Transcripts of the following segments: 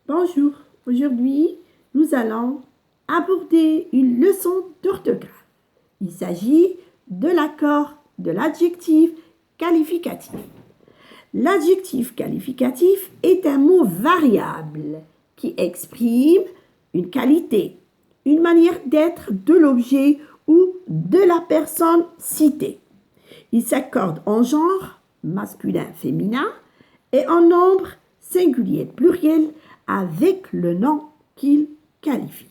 Bonjour, aujourd'hui nous allons aborder une leçon d'orthographe. Il s'agit de l'accord de l'adjectif qualificatif. L'adjectif qualificatif est un mot variable qui exprime une qualité, une manière d'être de l'objet ou de la personne citée. Il s'accorde en genre masculin, féminin et en nombre singulier, pluriel avec le nom qu'il qualifie.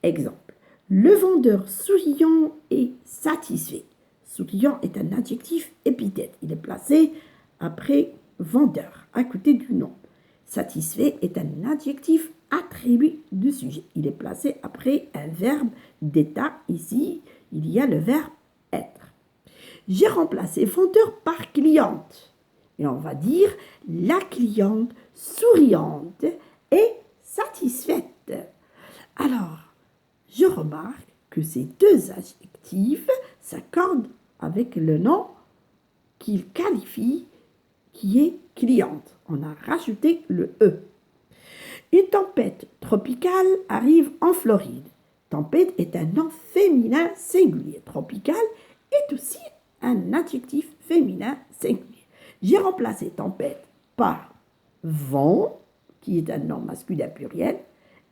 Exemple, le vendeur souriant est satisfait. Souriant est un adjectif épithète. Il est placé après vendeur, à côté du nom. Satisfait est un adjectif attribut du sujet. Il est placé après un verbe d'état. Ici, il y a le verbe être. J'ai remplacé vendeur par cliente. Et on va dire la cliente souriante et satisfaite. Alors, je remarque que ces deux adjectifs s'accordent avec le nom qu'ils qualifient, qui est cliente. On a rajouté le E. Une tempête tropicale arrive en Floride. Tempête est un nom féminin singulier. Tropical est aussi un adjectif féminin singulier. J'ai remplacé tempête par vent, qui est un nom masculin pluriel,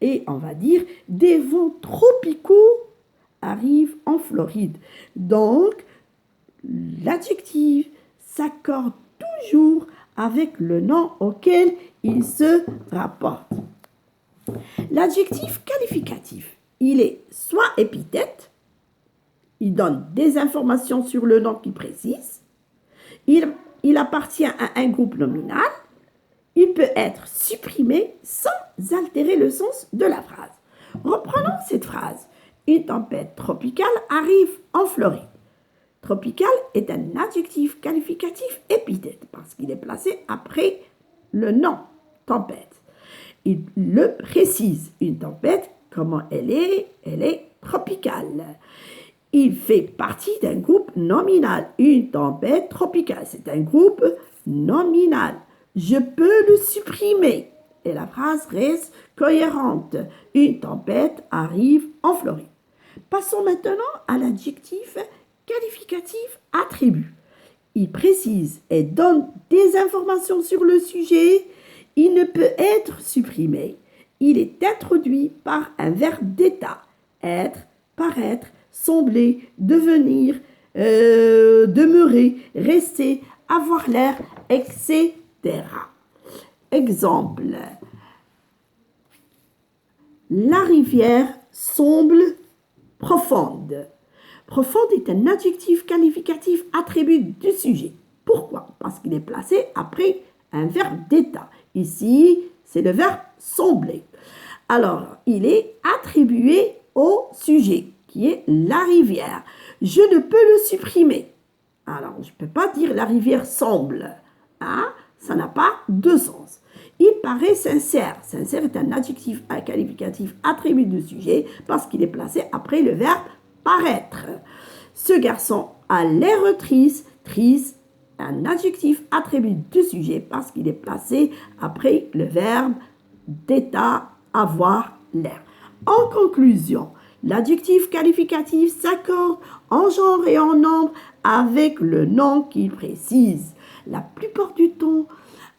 et on va dire des vents tropicaux arrivent en Floride. Donc, l'adjectif s'accorde toujours avec le nom auquel il se rapporte. L'adjectif qualificatif, il est soit épithète, il donne des informations sur le nom qu'il précise, il appartient à un groupe nominal, il peut être supprimé sans altérer le sens de la phrase. Reprenons cette phrase. Une tempête tropicale arrive en Floride. Tropical est un adjectif qualificatif épithète parce qu'il est placé après le nom tempête. Il le précise. Une tempête, comment elle est tropicale. Il fait partie d'un groupe nominal. Une tempête tropicale, c'est un groupe nominal. Je peux le supprimer. Et la phrase reste cohérente. Une tempête arrive en Floride. Passons maintenant à l'adjectif qualificatif attribut. Il précise et donne des informations sur le sujet. Il ne peut être supprimé. Il est introduit par un verbe d'état. Être, paraître, sembler, devenir, demeurer, rester, avoir l'air, etc. Exemple. La rivière semble profonde. Profonde est un adjectif qualificatif attribut du sujet. Pourquoi? Parce qu'il est placé après un verbe d'état. Ici, c'est le verbe sembler. Alors, il est attribué au sujet, qui est la rivière. Je ne peux le supprimer. Alors, je ne peux pas dire la rivière semble. Hein? Ça n'a pas de sens. Il paraît sincère. Sincère est un adjectif qualificatif attribut du sujet parce qu'il est placé après le verbe paraître. Ce garçon a l'air triste. Triste, un adjectif attribut du sujet parce qu'il est placé après le verbe d'état, avoir l'air. En conclusion, l'adjectif qualificatif s'accorde en genre et en nombre avec le nom qu'il précise. La plupart du temps,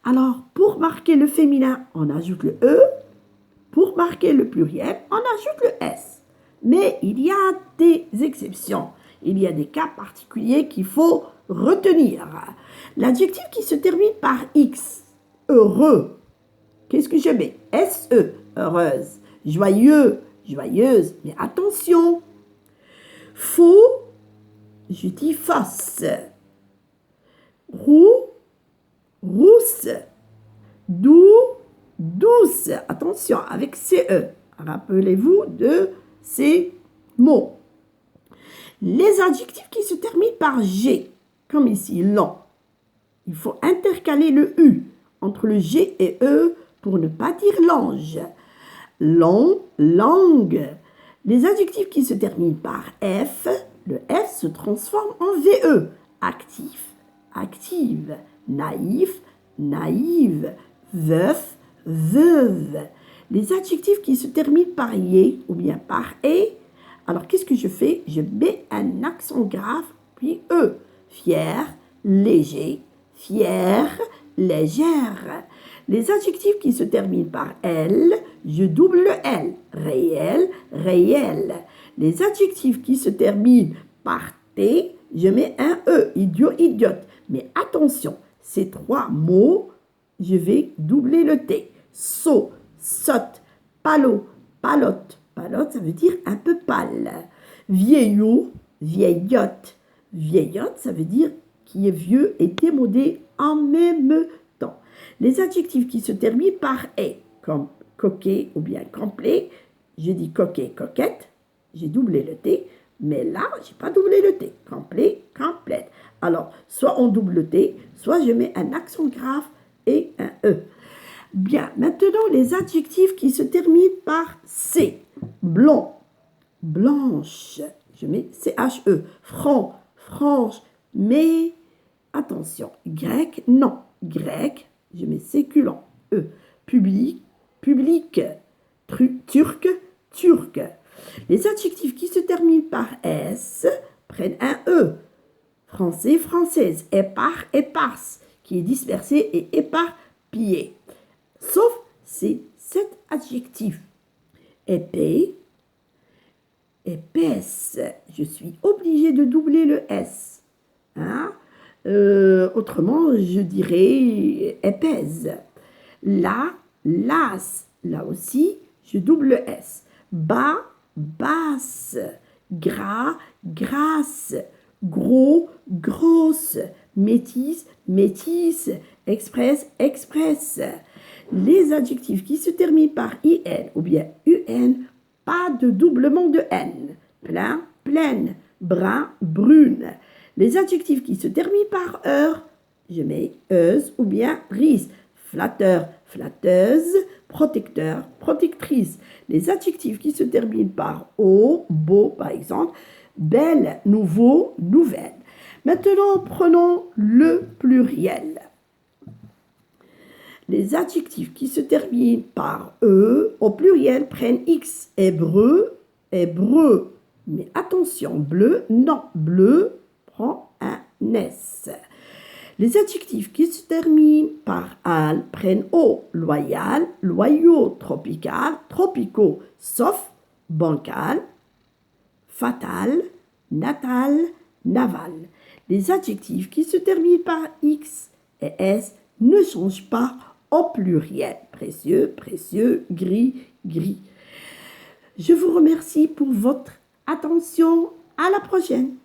alors pour marquer le féminin, on ajoute le E. Pour marquer le pluriel, on ajoute le S. Mais il y a des exceptions. Il y a des cas particuliers qu'il faut retenir. L'adjectif qui se termine par X, heureux. Qu'est-ce que je mets? S-E, heureuse. Joyeux, joyeuse. Mais attention. Faux, je dis fausse. Roux, rousse. Doux, douce. Attention, avec CE. Rappelez-vous de ces mots. Les adjectifs qui se terminent par G, comme ici, long. Il faut intercaler le U entre le G et E pour ne pas dire l'ange. Long, langue. Les adjectifs qui se terminent par F, le F se transforme en VE. Actif, active. Naïf, naïve. Veuf, veuve. Les adjectifs qui se terminent par yé ou bien par et. Alors, qu'est-ce que je fais? Je mets un accent grave, puis e. Fier, léger, fière, légère. Les adjectifs qui se terminent par L, je double le L. Réel, réel. Les adjectifs qui se terminent par T, je mets un E. Idiot, idiote. Mais attention, ces trois mots, je vais doubler le T. Sot, sotte, palot, palote. Palote, ça veut dire un peu pâle. Vieillot, vieillotte. Vieillotte, ça veut dire qui est vieux et démodé en même temps. Les adjectifs qui se terminent par est, comme coquet ou bien complet, je dis coquet, coquette, j'ai doublé le T, mais là, je n'ai pas doublé le T. Complet, complète. Alors, soit on double le T, soit je mets un accent grave et un E. Bien, maintenant, les adjectifs qui se terminent par C. Blond, blanche, je mets CHE. Franc, franche, mais attention, grec, non. Grec, je mets séculent, E. Public, public. Turc, turc. Les adjectifs qui se terminent par S prennent un E. Français, française. Épars, éparse, qui est dispersé et éparpillé. Sauf ces 7 adjectifs. Épais, épaisse. Je suis obligée de doubler le S. Hein? Autrement, je dirais épaise. Là, las. Là aussi, je double le S. Bas, basse. Gras, grasse. Gros, grosse. Métisse, métisse. Express, express. Les adjectifs qui se terminent par IN ou bien UN, pas de doublement de N. Plein, pleine. Brun, brune. Les adjectifs qui se terminent par heure, je mets euse ou bien rise. Flatteur, flatteuse. Protecteur, protectrice. Les adjectifs qui se terminent par o, beau par exemple. Belle, nouveau, nouvelle. Maintenant, prenons le pluriel. Les adjectifs qui se terminent par E au pluriel prennent X. Hébreu, hébreu. Mais attention, bleu, non. Bleu prend un S. Les adjectifs qui se terminent par al prennent O. Loyal, loyaux. Tropical, tropicaux. Sauf bancal, fatal, natal, naval. Les adjectifs qui se terminent par X et S ne changent pas au pluriel. Précieux, précieux, gris, gris. Je vous remercie pour votre attention. À la prochaine.